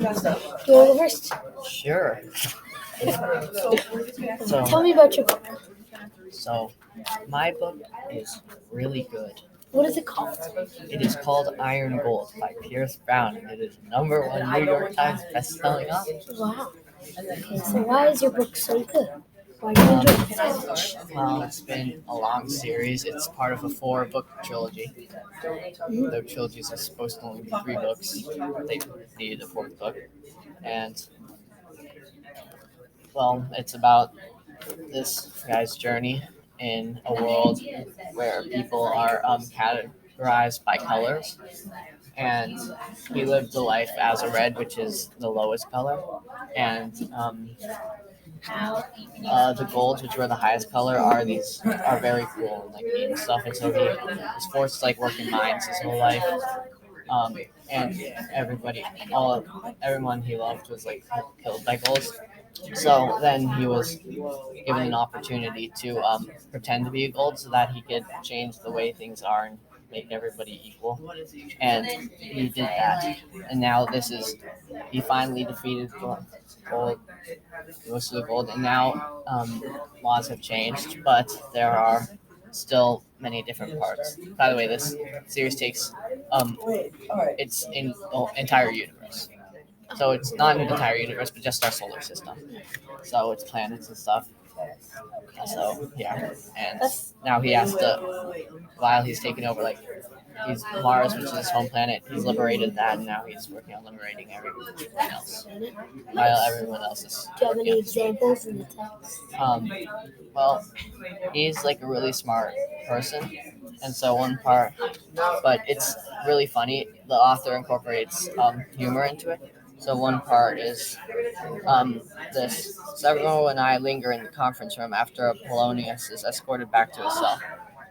You want to go first? Sure. Tell me about your book. So my book is really good. What is it called? It is called Iron Gold by Pierce Brown, and it is #1 New York Times best-selling author. Wow. Okay, so why is your book so good? Why do you enjoy it so much? Well, it's been a long series. It's part of a 4-book trilogy. Mhm. The trilogies are supposed to only be 3 books. They needed a 4th book, and well, it's about this guy's journey in a world where people are categorized by colors, and he lived a life as a red, which is the lowest color, and the golds, which were the highest color, are very cool and like neat and stuff. And so he was forced to like work in mines his whole life. Um, and everyone he loved was like killed by golds. So then he was given an opportunity to pretend to be a gold so that he could change the way things are and make everybody equal. And he did that. And now he finally defeated gold, most of the gold. And now laws have changed, but there are still many different parts. By the way, this series takes, it's in the entire universe. So it's not an entire universe, but just our solar system. So it's planets and stuff. So yeah, and now he has to, while he's taken over, like he's Mars, which is his home planet. He's liberated that, and now he's working on liberating everyone else. While everyone else is. Do you have any examples in the text? Well, he's like a really smart person, and so one part, but it's really funny. The author incorporates humor into it. So one part is this. Several and I linger in the conference room after Polonius is escorted back to his cell.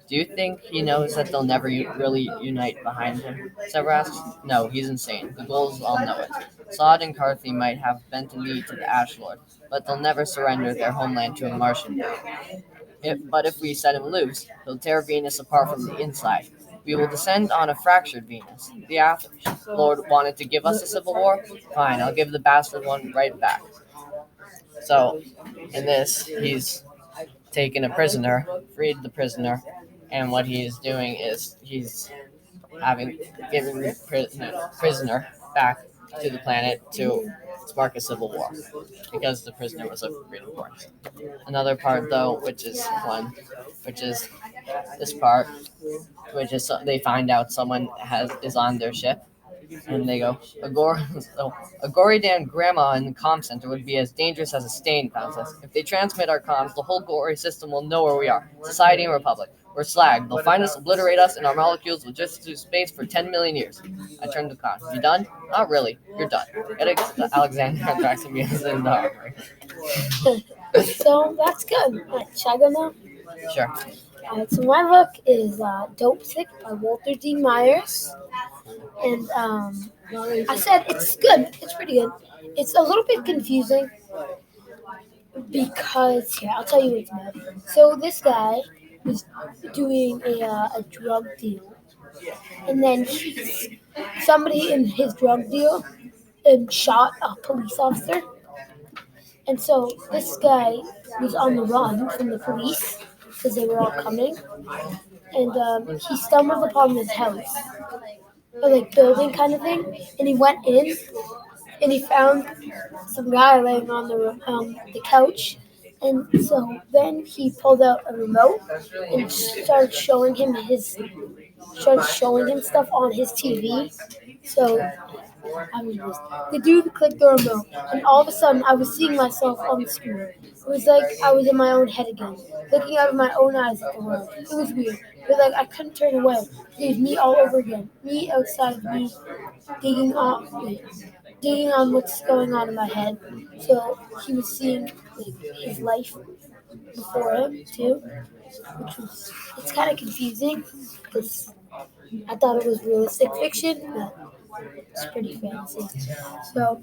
Do you think he knows that they'll never really unite behind him? Sever asks. No, he's insane. The Ghouls all know it. Sod and Carthy might have bent a knee to the Ash Lord, but they'll never surrender their homeland to a Martian. But if we set him loose, he'll tear Venus apart from the inside. We will descend on a fractured Venus. The Ash Lord wanted to give us a civil war? Fine, I'll give the bastard one right back. So, in this, he's taken a prisoner, freed the prisoner, and what he is doing is he's having given the prisoner back to the planet to spark a civil war because the prisoner was of great importance. Another part, though, which is this part, which is they find out someone is on their ship, and they go, a gory damn grandma in the comm center would be as dangerous as a stain, Francis. If they transmit our comms, the whole gory system will know where we are. Society and Republic. We're slag. They'll find us, obliterate us, and our molecules will drift through space for 10 million years. I turned to the clown. You done? Not really. You're done. Get Alexander Thraxamius in the armory. So that's good. Should I go now? Sure. So my book is Dope Sick by Walter D. Myers. And I said it's good. It's pretty good. It's a little bit confusing because, here, I'll tell you what it's about. So this guy was doing a drug deal. And then somebody in his drug deal shot a police officer. And so this guy was on the run from the police because they were all coming. And he stumbled upon this house, or like building kind of thing. And he went in and he found some guy laying on the couch. And so then he pulled out a remote and started showing him stuff on his TV. So I was just, the dude clicked the remote, and all of a sudden I was seeing myself on the screen. It was like I was in my own head again, looking out of my own eyes at the world. It was weird, but like I couldn't turn away. It was me all over again, me outside of me, digging on, digging on what's going on in my head. So he was seeing like his life before him too, which was it's kind of confusing because I thought it was realistic fiction, but it's pretty fancy. So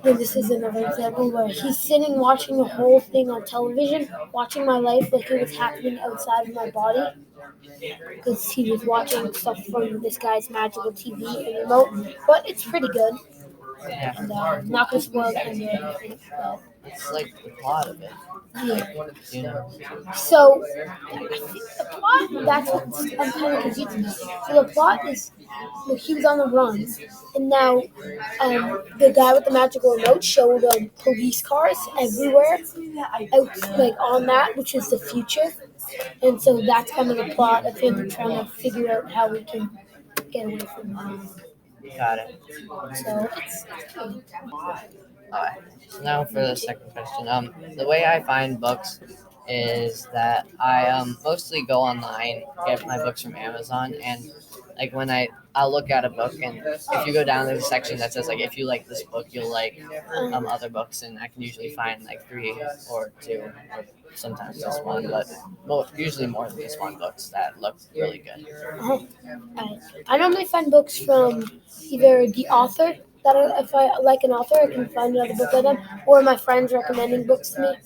then this is another example where he's sitting watching the whole thing on television, watching my life like it was happening outside of my body, because he was watching stuff from this guy's magical TV and remote. But it's pretty good. Yeah. And not gonna spoil the end or anything, but It's like the plot of it. yeah. You know. So I think the plot, that's what I'm kind of confused about. So the plot is, he was on the run, and now the guy with the magical remote showed police cars everywhere out, like on that, which is the future. And so that's kind of the plot of him trying to figure out how we can get away from him. Got it. So it's good. Alright. So now for the second question. The way I find books is that I mostly go online, get my books from Amazon, and like when I'll look at a book, and if you go down, there's a section that says like if you like this book, you'll like other books, and I can usually find like three or two, or sometimes just one, but usually more than just one books that look really good. Uh, I normally find books from either the author that if I like an author, I can find another book by them, or my friends recommending books to me.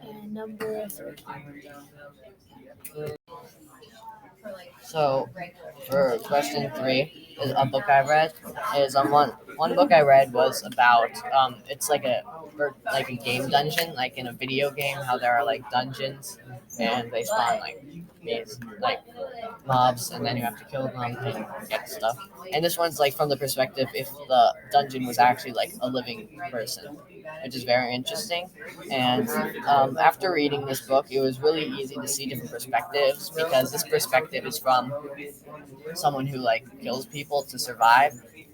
And number three. So for question three, is a book I read is one book I read was about it's like a game dungeon, like in a video game, how there are like dungeons and they spawn like these like mobs, and then you have to kill them and get stuff. And this one's like from the perspective if the dungeon was actually like a living person, which is very interesting. And after reading this book, it was really easy to see different perspectives because this perspective is from someone who like kills people to survive.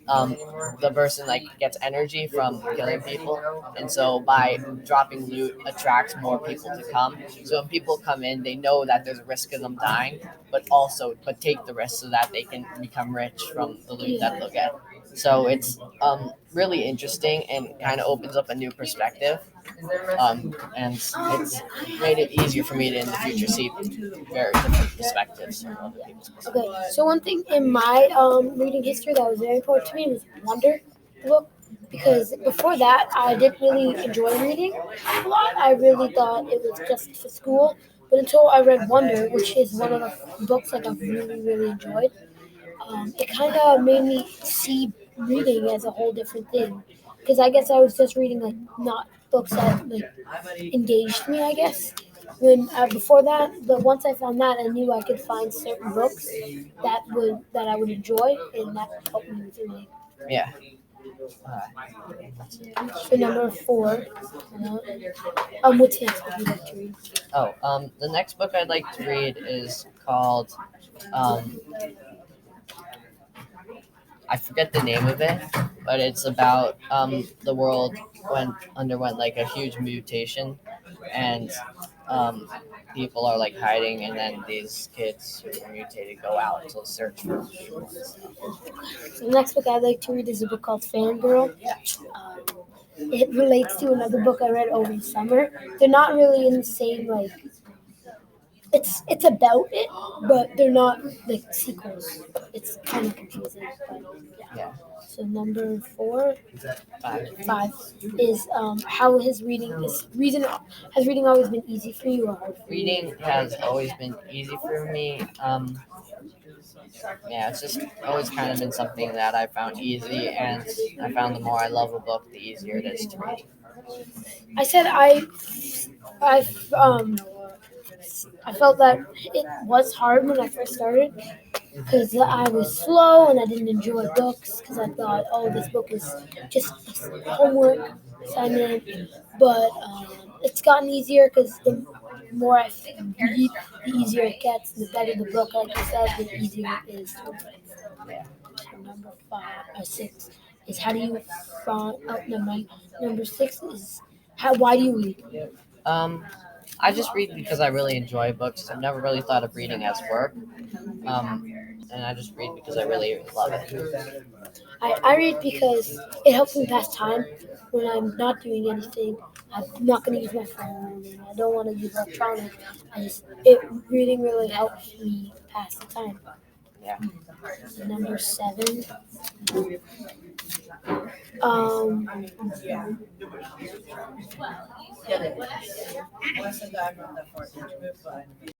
Um, the person like gets energy from killing people, and so by dropping loot attracts more people to come. So when people come in, they know that there's a risk of them dying, but take the risk so that they can become rich from the loot that they'll get. So it's really interesting and kind of opens up a new perspective, and it's made it easier for me to in the future see very different perspectives from other people's perspectives. Okay, so one thing in my reading history that was very important to me was Wonder, the book, because before that I didn't really enjoy reading a lot. I really thought it was just for school. But until I read Wonder, which is one of the books like I've really enjoyed, it kind of made me see reading as a whole different thing. Because I guess I was just reading like not books that like engaged me. I guess when before that, but once I found that, I knew I could find certain books that I would enjoy, and that helped me with reading. Yeah. So number four, what's the next book you'd like to read? The next book I'd like to read is called um, I forget the name of it, but it's about the world underwent like a huge mutation, and um, people are like hiding, and then these kids who were mutated go out to search for people and stuff. So the next book I'd like to read is a book called Fangirl. It relates to another book I read over the summer. They're not really in the same like. It's about it, but they're not like sequels. It's kind of confusing. But yeah. Yeah. So number four, Five. five is how has reading always been easy for you or hard for you? Reading has always been easy for me. Yeah, it's just always kind of been something that I found easy, and I found the more I love a book, the easier it is to read. I said I I felt that it was hard when I first started because I was slow and I didn't enjoy books because I thought, oh, this book is just a homework assignment. But it's gotten easier because the more I read, the easier it gets. The better the book, like you said, the easier it is to read. Yeah. So number six is how do you find? Oh, never mind. Number six is how. Why do you read? Um, I just read because I really enjoy books. I've never really thought of reading as work. Um, and I just read because I really love it. I read because it helps me pass time when I'm not doing anything. I'm not going to use my phone and I don't want to use electronics. Reading really helps me pass the time. Yeah. Number seven. Um,